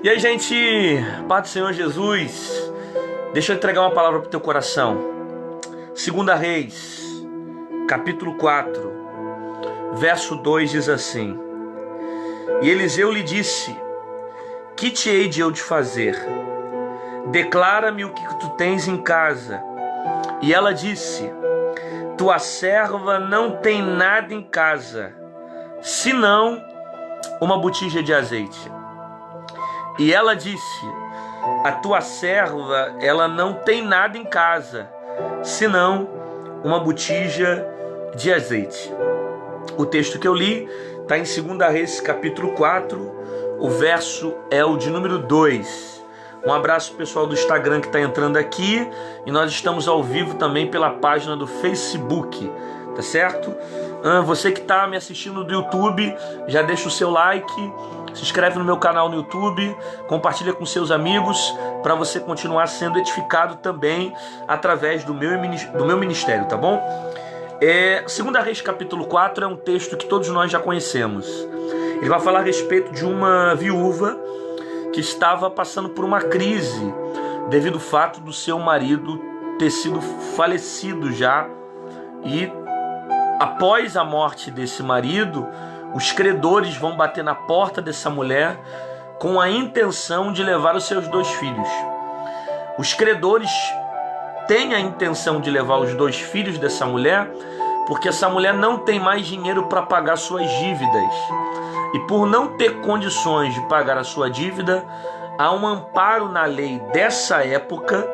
E aí, gente, Paz do Senhor Jesus, deixa eu entregar uma palavra para o teu coração. 2 Reis, capítulo 4, verso 2 diz assim: E Eliseu lhe disse: Que te hei de eu te fazer? Declara-me o que tu tens em casa. E ela disse: Tua serva não tem nada em casa, senão uma botija de azeite. E ela disse: A tua serva, ela não tem nada em casa, senão uma botija de azeite. O texto que eu li está em 2 Reis, capítulo 4, o verso é o de número 2. Um abraço pessoal do Instagram que está entrando aqui, e nós estamos ao vivo também pela página do Facebook, tá certo? Você que está me assistindo do YouTube, já deixa o seu like, se inscreve no meu canal no YouTube, compartilha com seus amigos, para você continuar sendo edificado também através do meu ministério, tá bom? 2 Reis capítulo 4 é um texto que todos nós já conhecemos. Ele vai falar a respeito de uma viúva que estava passando por uma crise devido ao fato do seu marido ter sido falecido já. E após a morte desse marido, os credores vão bater na porta dessa mulher com a intenção de levar os seus 2 filhos. Os credores têm a intenção de levar os 2 filhos dessa mulher porque essa mulher não tem mais dinheiro para pagar suas dívidas. E por não ter condições de pagar a sua dívida, há um amparo na lei dessa época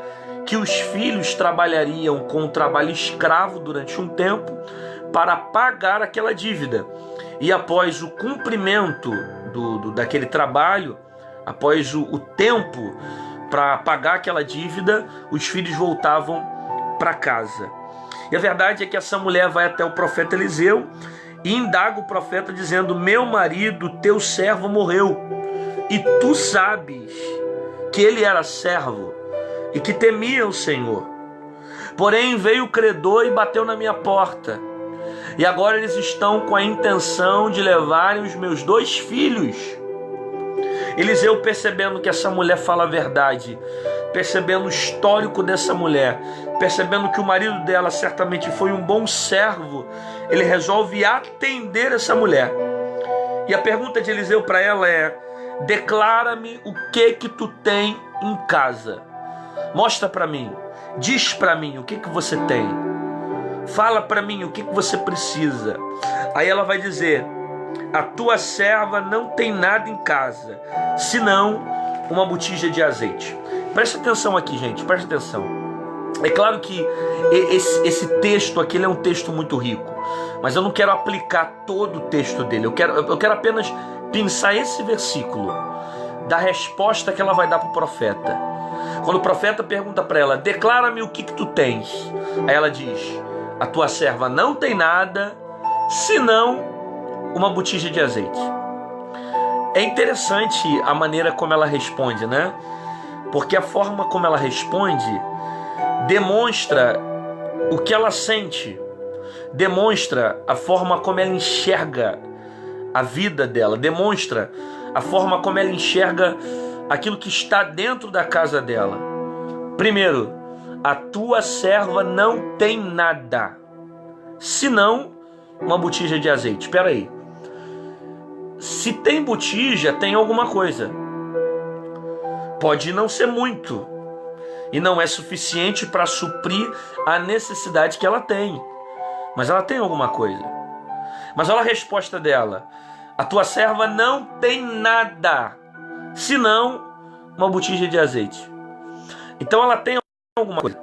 que os filhos trabalhariam com um trabalho escravo durante um tempo para pagar aquela dívida. E após o cumprimento daquele trabalho, após o tempo para pagar aquela dívida, os filhos voltavam para casa. E a verdade é que essa mulher vai até o profeta Eliseu e indaga o profeta dizendo: Meu marido, teu servo, morreu, e tu sabes que ele era servo e que temia o Senhor. Porém veio o credor e bateu na minha porta, e agora eles estão com a intenção de levarem os meus 2 filhos. Eliseu, percebendo que essa mulher fala a verdade, percebendo o histórico dessa mulher, percebendo que o marido dela certamente foi um bom servo, ele resolve atender essa mulher. E a pergunta de Eliseu para ela é: declara-me o que tu tem em casa. Mostra para mim, diz para mim o que você tem. Fala para mim o que você precisa. Aí ela vai dizer: a tua serva não tem nada em casa, senão uma botija de azeite. Presta atenção aqui, gente, presta atenção. É claro que esse texto aqui é um texto muito rico, mas eu não quero aplicar todo o texto dele. Eu quero apenas pensar esse versículo da resposta que ela vai dar para o profeta. Quando o profeta pergunta para ela: declara-me o que tu tens. Aí ela diz: a tua serva não tem nada, senão uma botija de azeite. É interessante a maneira como ela responde, né? Porque a forma como ela responde demonstra o que ela sente, demonstra a forma como ela enxerga a vida dela, demonstra a forma como ela enxerga aquilo que está dentro da casa dela. Primeiro, a tua serva não tem nada, senão uma botija de azeite. Espera aí. Se tem botija, tem alguma coisa. Pode não ser muito, e não é suficiente para suprir a necessidade que ela tem, mas ela tem alguma coisa. Mas olha a resposta dela: a tua serva não tem nada, senão uma botija de azeite. Então ela tem alguma coisa,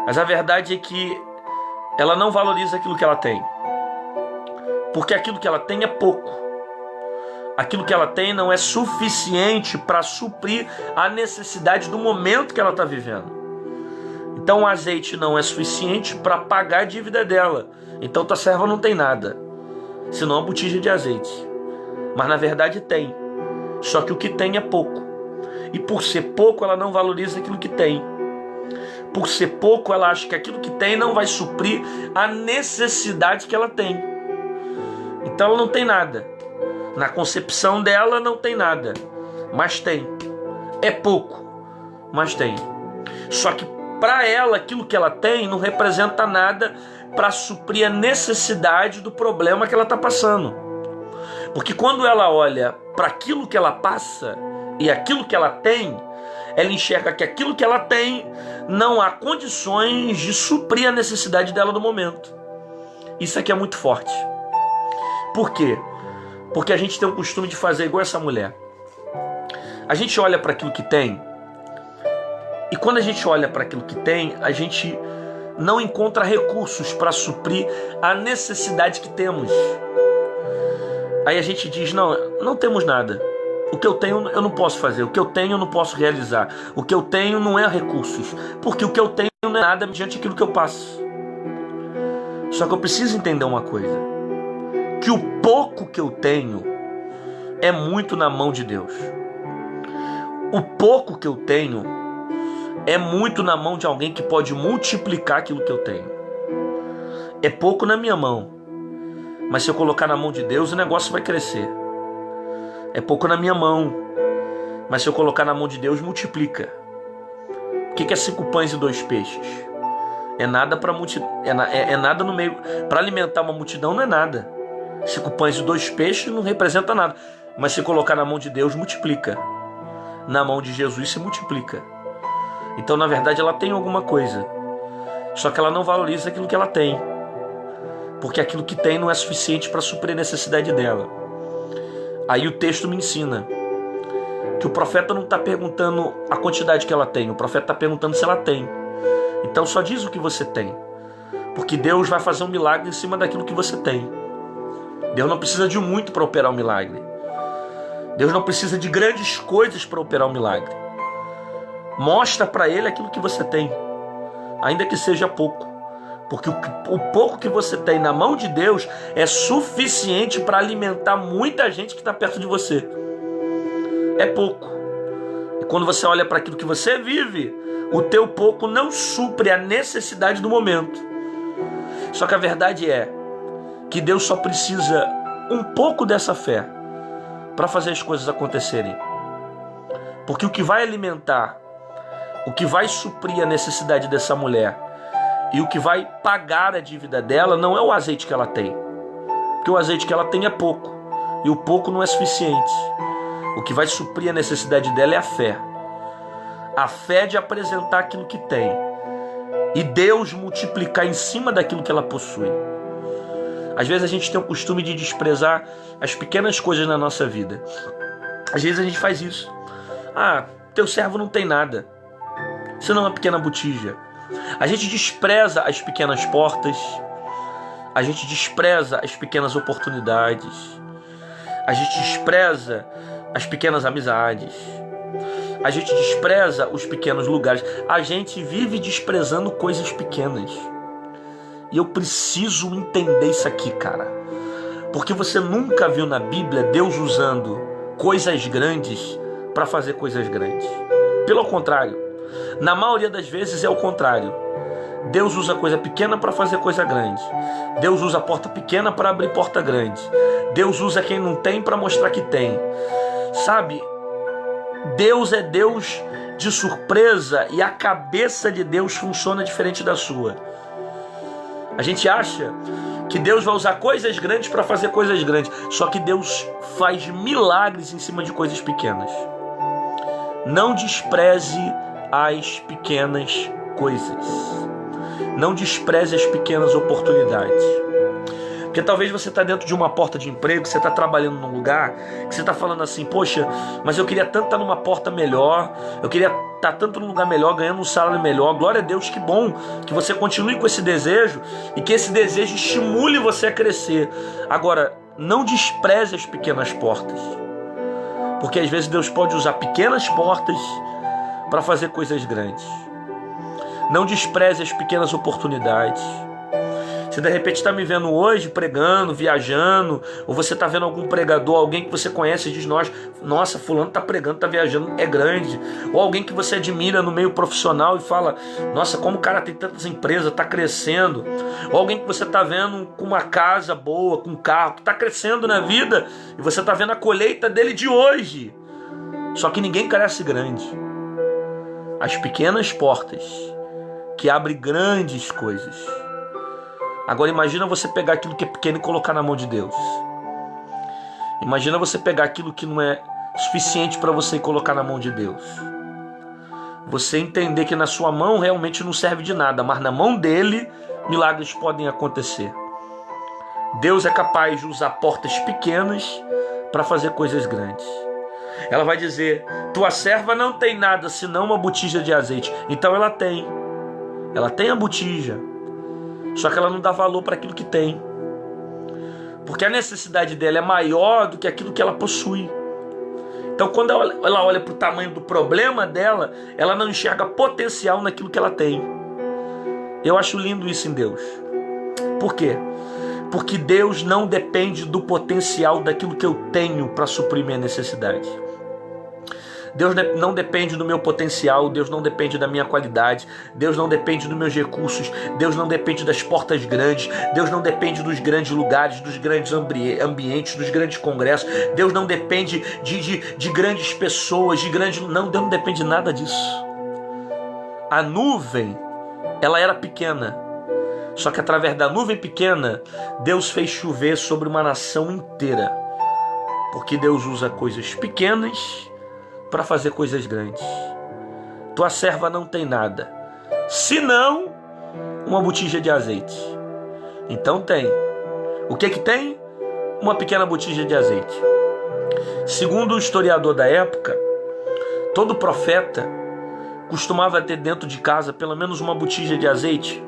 mas a verdade é que ela não valoriza aquilo que ela tem, porque aquilo que ela tem é pouco. Aquilo que ela tem não é suficiente para suprir a necessidade do momento que ela está vivendo. Então o azeite não é suficiente para pagar a dívida dela. Então tua serva não tem nada, senão uma botija de azeite. Mas na verdade tem, só que o que tem é pouco. E por ser pouco, ela não valoriza aquilo que tem. Por ser pouco, ela acha que aquilo que tem não vai suprir a necessidade que ela tem. Então ela não tem nada. Na concepção dela não tem nada. mas tem. É pouco, mas tem. Só que para ela, aquilo que ela tem não representa nada para suprir a necessidade do problema que ela está passando. Porque quando ela olha para aquilo que ela passa e aquilo que ela tem, ela enxerga que aquilo que ela tem não há condições de suprir a necessidade dela no momento. Isso aqui é muito forte. Por quê? Porque a gente tem o costume de fazer igual essa mulher. A gente olha para aquilo que tem, e quando a gente olha para aquilo que tem, a gente não encontra recursos para suprir a necessidade que temos. Aí a gente diz, não temos nada. O que eu tenho eu não posso fazer, o que eu tenho eu não posso realizar, o que eu tenho não é recursos, porque o que eu tenho não é nada mediante aquilo que eu passo. Só que eu preciso entender uma coisa, que o pouco que eu tenho é muito na mão de Deus. O pouco que eu tenho é muito na mão de alguém que pode multiplicar aquilo que eu tenho. É pouco na minha mão, mas se eu colocar na mão de Deus, o negócio vai crescer. É pouco na minha mão, mas se eu colocar na mão de Deus, multiplica. O que é 5 pães e 2 peixes? É nada para é nada no meio. Para alimentar uma multidão não é nada. 5 pães e 2 peixes não representa nada. Mas se colocar na mão de Deus, multiplica. Na mão de Jesus se multiplica. Então, na verdade, ela tem alguma coisa. Só que ela não valoriza aquilo que ela tem. Porque aquilo que tem não é suficiente para suprir a necessidade dela. Aí o texto me ensina que o profeta não está perguntando a quantidade que ela tem. O profeta está perguntando se ela tem. Então só diz o que você tem. Porque Deus vai fazer um milagre em cima daquilo que você tem. Deus não precisa de muito para operar um milagre. Deus não precisa de grandes coisas para operar um milagre. Mostra para Ele aquilo que você tem, ainda que seja pouco. Porque o pouco que você tem na mão de Deus é suficiente para alimentar muita gente que está perto de você. É pouco. E quando você olha para aquilo que você vive, o teu pouco não supre a necessidade do momento. Só que a verdade é que Deus só precisa um pouco dessa fé para fazer as coisas acontecerem. Porque o que vai alimentar, o que vai suprir a necessidade dessa mulher e o que vai pagar a dívida dela não é o azeite que ela tem. Porque o azeite que ela tem é pouco. E o pouco não é suficiente. O que vai suprir a necessidade dela é a fé. A fé de apresentar aquilo que tem. E Deus multiplicar em cima daquilo que ela possui. Às vezes a gente tem o costume de desprezar as pequenas coisas na nossa vida. Às vezes a gente faz isso. Teu servo não tem nada. Isso não é uma pequena botija. A gente despreza as pequenas portas, a gente despreza as pequenas oportunidades, a gente despreza as pequenas amizades, a gente despreza os pequenos lugares, a gente vive desprezando coisas pequenas. E eu preciso entender isso aqui, cara, porque você nunca viu na Bíblia Deus usando coisas grandes para fazer coisas grandes. Pelo contrário, na maioria das vezes é o contrário. Deus usa coisa pequena para fazer coisa grande. Deus usa porta pequena para abrir porta grande. Deus usa quem não tem para mostrar que tem. Sabe? Deus é Deus de surpresa e a cabeça de Deus funciona diferente da sua. A gente acha que Deus vai usar coisas grandes para fazer coisas grandes. Só que Deus faz milagres em cima de coisas pequenas. Não despreze as pequenas coisas. Não despreze as pequenas oportunidades. Porque talvez você está dentro de uma porta de emprego, você está trabalhando num lugar, que você está falando assim, poxa, mas eu queria tanto estar numa porta melhor, eu queria estar tanto num lugar melhor, ganhando um salário melhor. Glória a Deus, que bom que você continue com esse desejo e que esse desejo estimule você a crescer. Agora, não despreze as pequenas portas. Porque às vezes Deus pode usar pequenas portas para fazer coisas grandes. Não despreze as pequenas oportunidades. Se de repente está me vendo hoje pregando, viajando, ou você está vendo algum pregador, alguém que você conhece e diz, nossa, fulano está pregando, está viajando, é grande. Ou alguém que você admira no meio profissional e fala, nossa, como o cara tem tantas empresas, está crescendo. Ou alguém que você está vendo com uma casa boa, com um carro, que está crescendo na vida, e você está vendo a colheita dele de hoje. Só que ninguém cresce grande. As pequenas portas que abrem grandes coisas. Agora imagina você pegar aquilo que é pequeno e colocar na mão de Deus. Imagina você pegar aquilo que não é suficiente para você colocar na mão de Deus. Você entender que na sua mão realmente não serve de nada, mas na mão dele milagres podem acontecer. Deus é capaz de usar portas pequenas para fazer coisas grandes. Ela vai dizer: tua serva não tem nada senão uma botija de azeite. Então ela tem a botija, só que ela não dá valor para aquilo que tem, porque a necessidade dela é maior do que aquilo que ela possui. Então quando ela olha para o tamanho do problema dela, ela não enxerga potencial naquilo que ela tem. Eu acho lindo isso em Deus. Por quê? Porque Deus não depende do potencial daquilo que eu tenho para suprir minha necessidade. Deus não depende do meu potencial, Deus não depende da minha qualidade, Deus não depende dos meus recursos, Deus não depende das portas grandes, Deus não depende dos grandes lugares, dos grandes ambientes, dos grandes congressos, Deus não depende de grandes pessoas, Deus não depende de nada disso. A nuvem, ela era pequena, só que através da nuvem pequena, Deus fez chover sobre uma nação inteira, porque Deus usa coisas pequenas para fazer coisas grandes. Tua serva não tem nada, senão uma botija de azeite. Então tem. O que tem? Uma pequena botija de azeite. Segundo o historiador da época, todo profeta costumava ter dentro de casa pelo menos uma botija de azeite.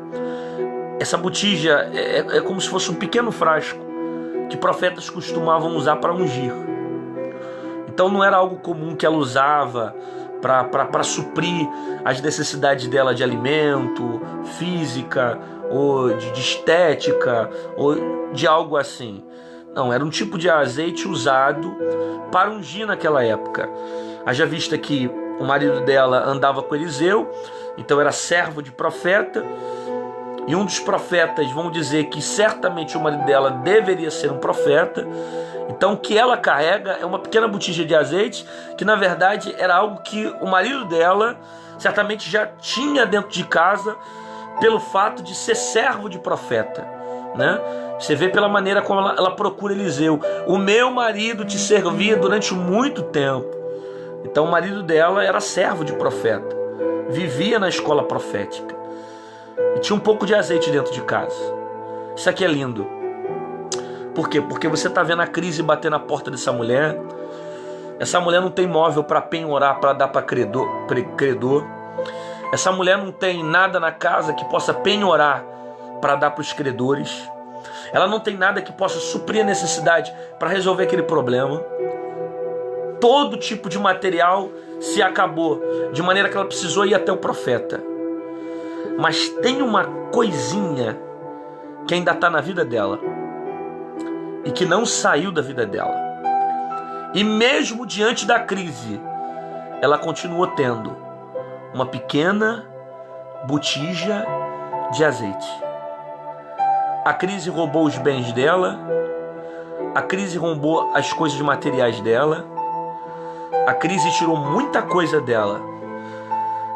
Essa botija é como se fosse um pequeno frasco que profetas costumavam usar para ungir. Então não era algo comum que ela usava para suprir as necessidades dela de alimento, física, ou de estética, ou de algo assim. Não, era um tipo de azeite usado para ungir naquela época. Haja vista que o marido dela andava com Eliseu, então era servo de profeta, e um dos profetas vão dizer que certamente o marido dela deveria ser um profeta. Então o que ela carrega é uma pequena botija de azeite, que na verdade era algo que o marido dela certamente já tinha dentro de casa, pelo fato de ser servo de profeta, né? Você vê pela maneira como ela procura Eliseu: o meu marido te servia durante muito tempo. Então o marido dela era servo de profeta, vivia na escola profética e tinha um pouco de azeite dentro de casa. Isso aqui é lindo. Por quê? Porque você está vendo a crise bater na porta dessa mulher. Essa mulher não tem móvel para penhorar, para dar para credor. Essa mulher não tem nada na casa que possa penhorar para dar para os credores. Ela não tem nada que possa suprir a necessidade para resolver aquele problema. Todo tipo de material se acabou, de maneira que ela precisou ir até o profeta. Mas tem uma coisinha que ainda está na vida dela e que não saiu da vida dela. E mesmo diante da crise, ela continuou tendo uma pequena botija de azeite. A crise roubou os bens dela, a crise roubou as coisas materiais dela, a crise tirou muita coisa dela.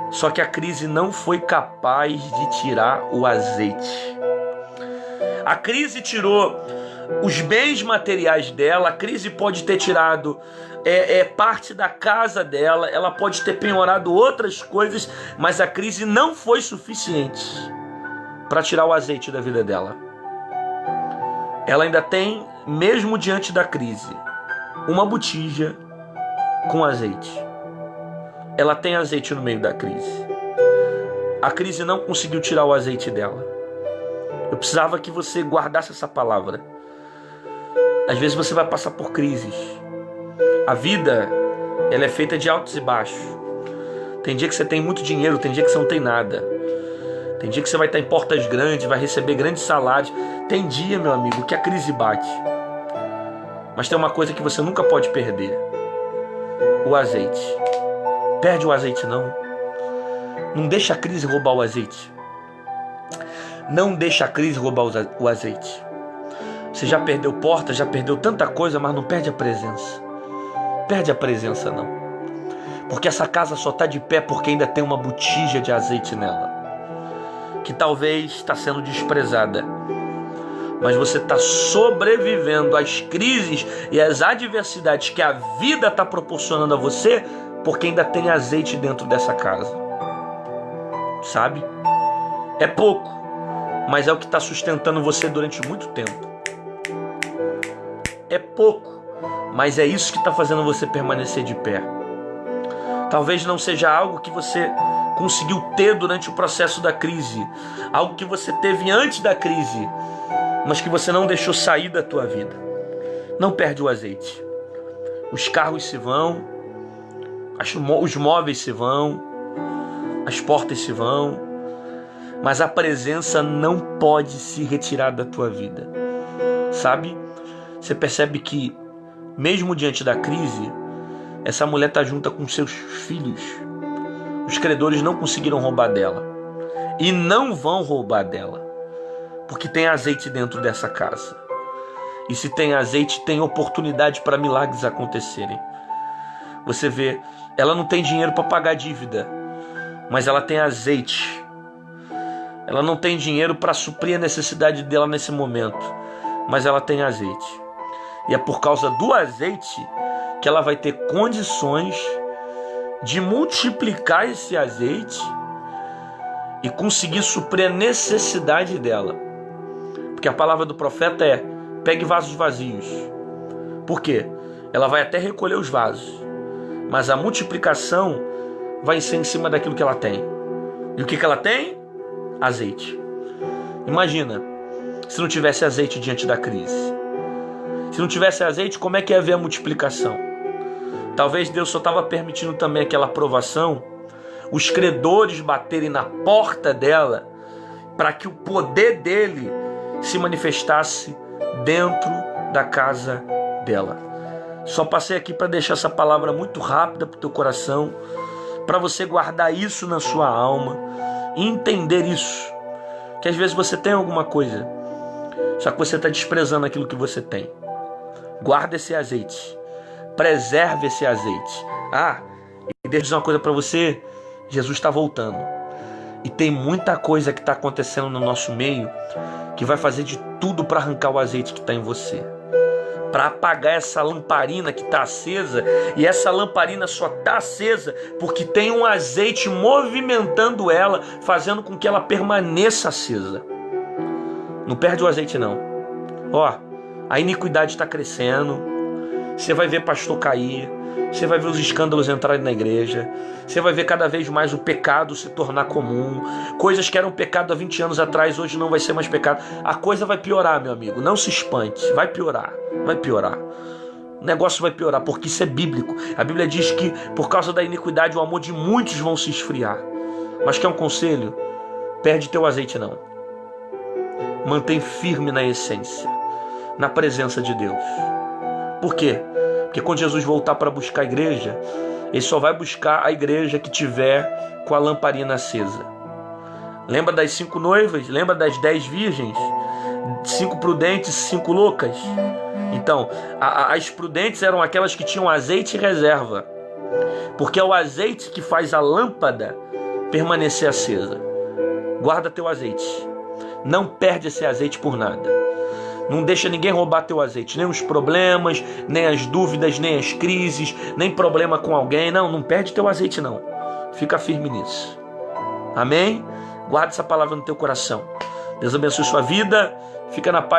Só que a crise não foi capaz de tirar o azeite. A crise tirou os bens materiais dela, a crise pode ter tirado parte da casa dela, ela pode ter penhorado outras coisas, mas a crise não foi suficiente para tirar o azeite da vida dela. Ela ainda tem, mesmo diante da crise, uma botija com azeite. Ela tem azeite no meio da crise. A crise não conseguiu tirar o azeite dela. Eu precisava que você guardasse essa palavra. Às vezes você vai passar por crises. A vida, ela é feita de altos e baixos. Tem dia que você tem muito dinheiro, tem dia que você não tem nada. Tem dia que você vai estar em portas grandes, vai receber grandes salários. Tem dia, meu amigo, que a crise bate. Mas tem uma coisa que você nunca pode perder: o azeite. Perde o azeite não. Não deixa a crise roubar o azeite. Não deixa a crise roubar o azeite. Você já perdeu porta, já perdeu tanta coisa, mas não perde a presença. Perde a presença não. Porque essa casa só está de pé porque ainda tem uma botija de azeite nela, que talvez está sendo desprezada. Mas você está sobrevivendo às crises e às adversidades que a vida está proporcionando a você, porque ainda tem azeite dentro dessa casa. Sabe? É pouco, mas é o que está sustentando você durante muito tempo. É pouco, mas é isso que está fazendo você permanecer de pé. Talvez não seja algo que você conseguiu ter durante o processo da crise, algo que você teve antes da crise, mas que você não deixou sair da tua vida. Não perde o azeite. Os carros se vão, os móveis se vão, as portas se vão, mas a presença não pode se retirar da tua vida. Sabe? Você percebe que, mesmo diante da crise, essa mulher está junta com seus filhos. Os credores não conseguiram roubar dela. E não vão roubar dela. Porque tem azeite dentro dessa casa. E se tem azeite, tem oportunidade para milagres acontecerem. Você vê, ela não tem dinheiro para pagar dívida, mas ela tem azeite. Ela não tem dinheiro para suprir a necessidade dela nesse momento, mas ela tem azeite. E é por causa do azeite que ela vai ter condições de multiplicar esse azeite e conseguir suprir a necessidade dela. Porque a palavra do profeta é: pegue vasos vazios. Por quê? Ela vai até recolher os vasos, mas a multiplicação vai ser em cima daquilo que ela tem. E o que ela tem? Azeite. Imagina, se não tivesse azeite diante da crise. Se não tivesse azeite, como é que ia haver a multiplicação? Talvez Deus só estava permitindo também aquela provação, os credores baterem na porta dela, para que o poder dele se manifestasse dentro da casa dela. Só passei aqui para deixar essa palavra muito rápida para o teu coração, para você guardar isso na sua alma e entender isso, que às vezes você tem alguma coisa, só que você está desprezando aquilo que você tem. Guarda esse azeite, preserve esse azeite. E deixa eu dizer uma coisa para você: Jesus está voltando. E tem muita coisa que está acontecendo no nosso meio que vai fazer de tudo para arrancar o azeite que está em você, para apagar essa lamparina que está acesa. E essa lamparina só está acesa porque tem um azeite movimentando ela, fazendo com que ela permaneça acesa. Não perde o azeite não. A iniquidade está crescendo. Você vai ver pastor cair, você vai ver os escândalos entrarem na igreja, você vai ver cada vez mais o pecado se tornar comum. Coisas que eram pecado há 20 anos atrás, hoje não vai ser mais pecado. A coisa vai piorar, meu amigo. Não se espante, vai piorar. O negócio vai piorar, porque isso é bíblico. A Bíblia diz que por causa da iniquidade o amor de muitos vão se esfriar. Mas quer um conselho? Perde teu azeite não. Mantém firme na essência, na presença de Deus. Por quê? Porque quando Jesus voltar para buscar a igreja, ele só vai buscar a igreja que tiver com a lamparina acesa. Lembra das 5 noivas? Lembra das 10 virgens? 5 prudentes e 5 loucas? Então, as prudentes eram aquelas que tinham azeite e reserva, porque é o azeite que faz a lâmpada permanecer acesa. Guarda teu azeite. Não perde esse azeite por nada. Não deixa ninguém roubar teu azeite. Nem os problemas, nem as dúvidas, nem as crises, nem problema com alguém. Não perde teu azeite não. Fica firme nisso. Amém? Guarda essa palavra no teu coração. Deus abençoe sua vida. Fica na paz.